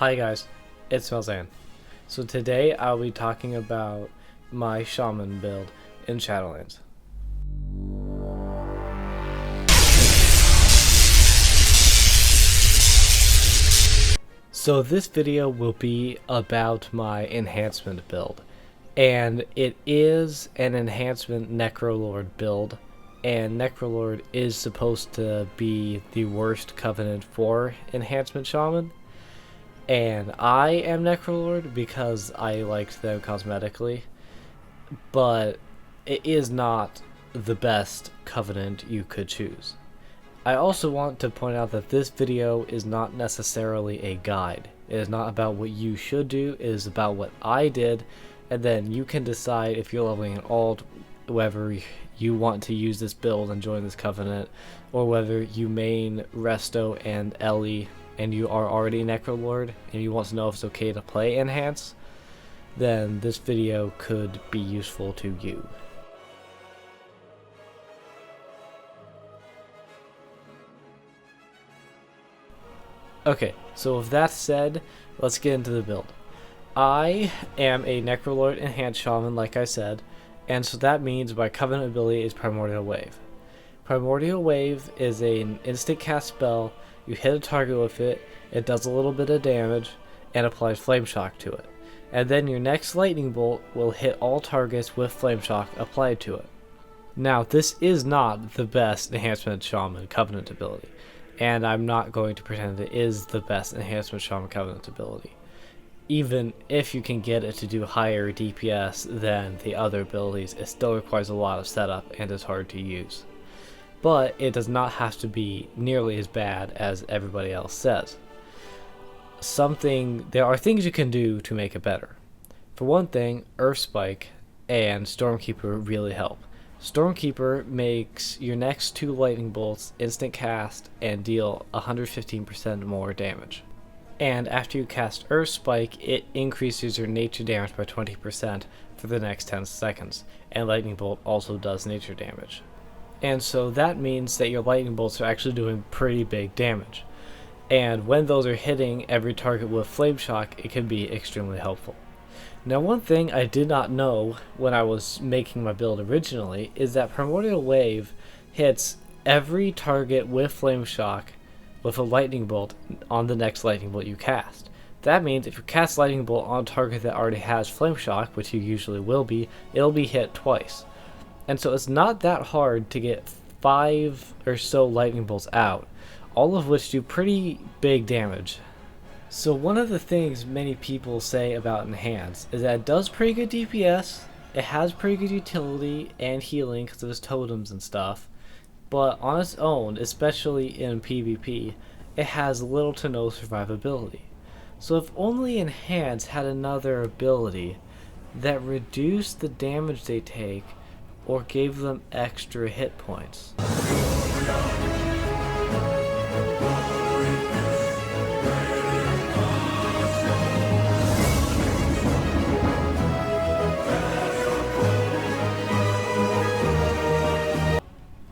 Hi guys, it's Mel'zan. So today I'll be talking about my Shaman build in Shadowlands. So this video will be about my enhancement build, and it is an enhancement Necrolord build, and Necrolord is supposed to be the worst covenant for Enhancement Shaman. And I am Necrolord because I liked them cosmetically, but it is not the best covenant you could choose. I also want to point out that this video is not necessarily a guide. It is not about what you should do, it is about what I did, and then you can decide if you're leveling an alt, whether you want to use this build and join this covenant, or whether you main Resto and Ellie and you are already Necrolord and you want to know if it's okay to play Enhance, then this video could be useful to you. Okay, so with that said, let's get into the build. I am a Necrolord Enhanced Shaman, like I said, and so that means my covenant ability is Primordial Wave. Primordial Wave is an instant cast spell. You hit a target with it, it does a little bit of damage, and applies Flame Shock to it. And then your next Lightning Bolt will hit all targets with Flame Shock applied to it. Now, this is not the best Enhancement Shaman Covenant ability, and I'm not going to pretend it is the best Enhancement Shaman Covenant ability. Even if you can get it to do higher DPS than the other abilities, it still requires a lot of setup and is hard to use. But it does not have to be nearly as bad as everybody else says. There are things you can do to make it better. For one thing, Earth Spike and Stormkeeper really help. Stormkeeper makes your next two lightning bolts instant cast and deal 115% more damage. And after you cast Earth Spike, it increases your nature damage by 20% for the next 10 seconds, and Lightning Bolt also does nature damage. And so that means that your lightning bolts are actually doing pretty big damage. And when those are hitting every target with Flame Shock, it can be extremely helpful. Now, one thing I did not know when I was making my build originally is that Primordial Wave hits every target with Flame Shock with a lightning bolt on the next lightning bolt you cast. That means if you cast Lightning Bolt on a target that already has Flame Shock, which you usually will be, it'll be hit twice. And so it's not that hard to get 5 or so lightning bolts out, all of which do pretty big damage. So one of the things many people say about Enhance is that it does pretty good DPS, it has pretty good utility and healing because of its totems and stuff, but on its own, especially in PvP, it has little to no survivability. So if only Enhance had another ability that reduced the damage they take or gave them extra hit points.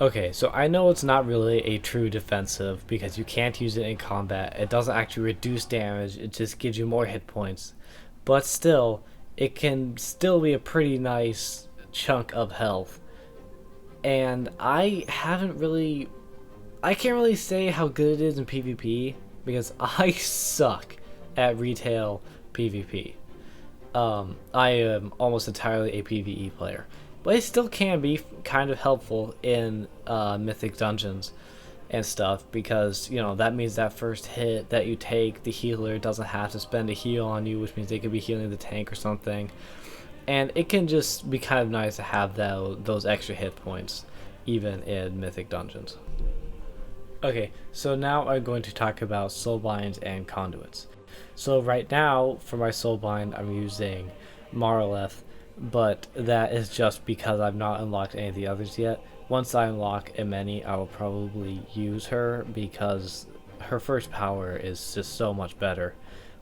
Okay, so I know it's not really a true defensive because you can't use it in combat. It doesn't actually reduce damage, it just gives you more hit points. But still, it can still be a pretty nice chunk of health. And I can't really say how good it is in PvP because I suck at retail PvP. I am almost entirely a PvE player, but it still can be kind of helpful in mythic dungeons and stuff because, you know, that means that first hit that you take, the healer doesn't have to spend a heal on you, which means they could be healing the tank or something. And it can just be kind of nice to have those extra hit points, even in mythic dungeons. Okay, so now I'm going to talk about Soulbinds and Conduits. So right now, for my Soulbind, I'm using Marleth, but that is just because I've not unlocked any of the others yet. Once I unlock Imeni, I will probably use her because her first power is just so much better.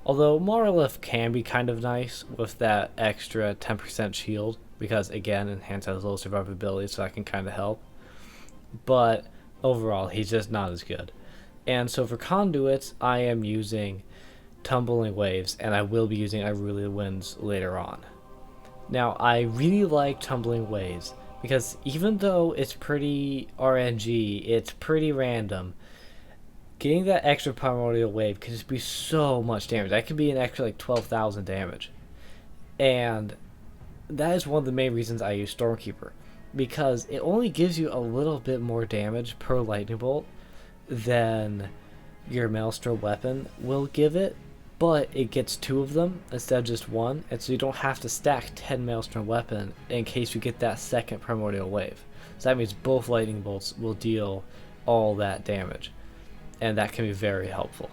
Although Marleth can be kind of nice with that extra 10% shield, because again, Enhance has low survivability, so that can kind of help. But overall, he's just not as good. And so for conduits, I am using Tumbling Waves, and I will be using Unruly Winds later on. Now, I really like Tumbling Waves because even though it's pretty RNG, it's pretty random, getting that extra Primordial Wave can just be so much damage. That could be an extra like 12,000 damage. And that is one of the main reasons I use Stormkeeper, because it only gives you a little bit more damage per lightning bolt than your Maelstrom weapon will give it, but it gets 2 of them instead of just 1, and so you don't have to stack 10 Maelstrom weapon in case you get that second Primordial Wave. So that means both lightning bolts will deal all that damage, and that can be very helpful.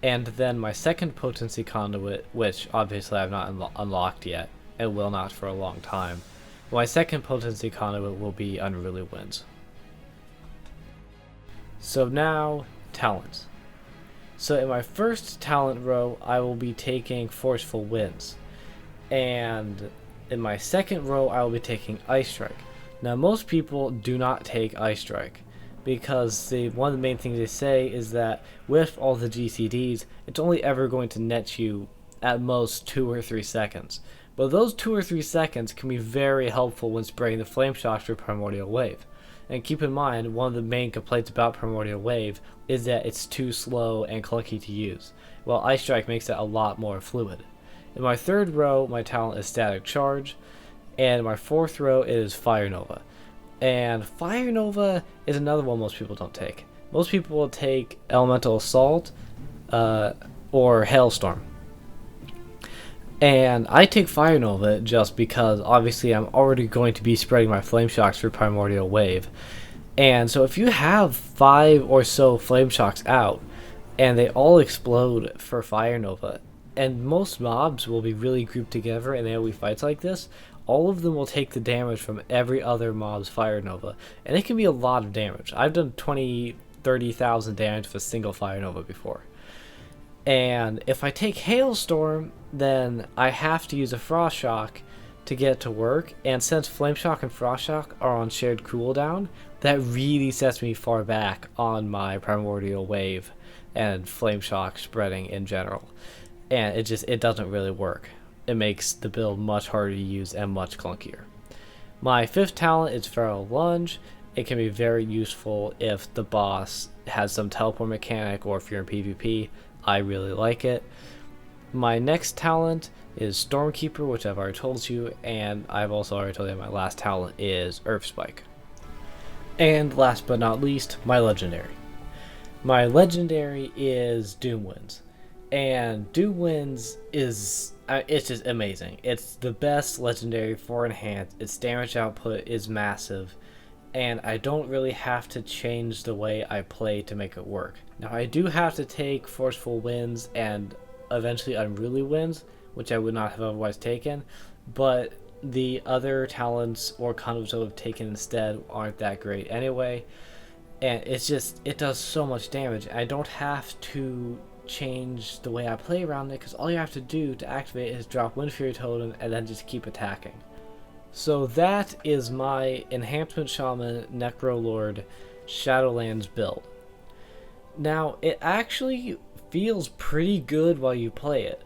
And then my second potency conduit, which obviously I've not unlocked yet, and will not for a long time, my second potency conduit will be Unruly Winds. So now, talents. So in my first talent row, I will be taking Forceful Winds. And in my second row, I will be taking Ice Strike. Now most people do not take Ice Strike, because one of the main things they say is that with all the GCDs, it's only ever going to net you at most 2 or 3 seconds. But those 2 or 3 seconds can be very helpful when spraying the Flame Shocks for Primordial Wave. And keep in mind, one of the main complaints about Primordial Wave is that it's too slow and clunky to use, while Ice Strike makes it a lot more fluid. In my third row, my talent is Static Charge, and in my fourth row is Fire Nova. And Fire Nova is another one most people don't take. Most people will take Elemental Assault or Hailstorm. And I take Fire Nova just because obviously I'm already going to be spreading my Flame Shocks for Primordial Wave. And so if you have 5 or so Flame Shocks out and they all explode for Fire Nova, and most mobs will be really grouped together in AoE fights like this, all of them will take the damage from every other mob's Fire Nova, and it can be a lot of damage. I've done 20-30,000 damage with a single Fire Nova before. And if I take Hailstorm, then I have to use a Frost Shock to get it to work, and since Flame Shock and Frost Shock are on shared cooldown, that really sets me far back on my Primordial Wave and Flame Shock spreading in general. And it doesn't really work. It makes the build much harder to use and much clunkier. My fifth talent is Feral Lunge. It can be very useful if the boss has some teleport mechanic or if you're in PvP. I really like it. My next talent is Stormkeeper, which I've already told you, and I've also already told you my last talent is Earth Spike. And last but not least, my legendary. My legendary is Doom Winds. And Doom Winds is it's just amazing. It's the best legendary for Enhanced. Its damage output is massive, and I don't really have to change the way I play to make it work. Now I do have to take Forceful Winds and eventually Unruly Winds, which I would not have otherwise taken, but the other talents or condoms I would have taken instead aren't that great anyway, and it does so much damage. I don't have to change the way I play around it, because all you have to do to activate it is drop Wind Fury Totem and then just keep attacking. So that is my Enhancement Shaman Necrolord Shadowlands build. Now it actually feels pretty good while you play it.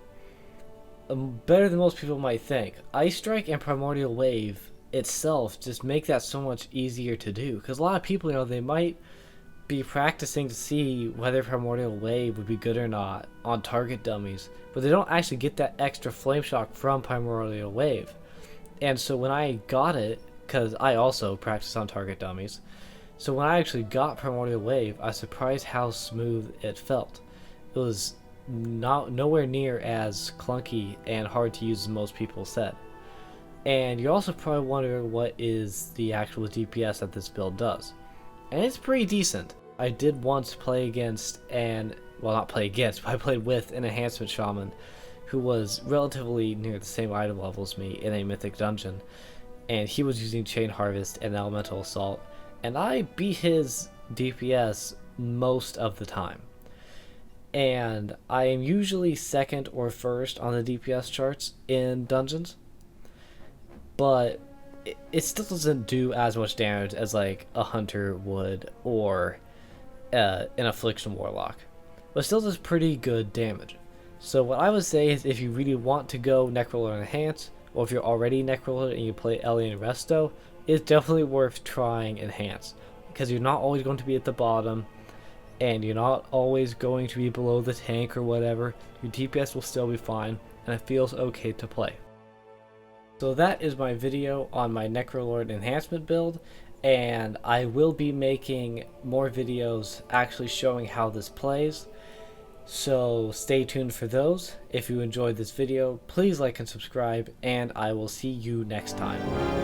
Better than most people might think. Ice Strike and Primordial Wave itself just make that so much easier to do, because a lot of people, they might be practicing to see whether Primordial Wave would be good or not on target dummies, but they don't actually get that extra Flame Shock from Primordial Wave. And so when I got it, because I also practice on target dummies, so when I actually got Primordial Wave, I was surprised how smooth it felt. It was nowhere near as clunky and hard to use as most people said. And you're also probably wondering what is the actual DPS that this build does. And it's pretty decent. I did once play against, not play against, but I played with an Enhancement Shaman who was relatively near the same item level as me in a mythic dungeon, and he was using Chain Harvest and Elemental Assault, and I beat his DPS most of the time. And I am usually second or first on the DPS charts in dungeons, but it still doesn't do as much damage as like a Hunter would or an Affliction Warlock. but still does pretty good damage. So what I would say is if you really want to go Necrolord Enhance, or if you're already Necrolord and you play Ellie and Resto, it's definitely worth trying Enhance, because you're not always going to be at the bottom, and you're not always going to be below the tank or whatever. Your DPS will still be fine, and it feels okay to play. So that is my video on my Necrolord enhancement build, and I will be making more videos actually showing how this plays. So stay tuned for those. If you enjoyed this video, please like and subscribe, and I will see you next time.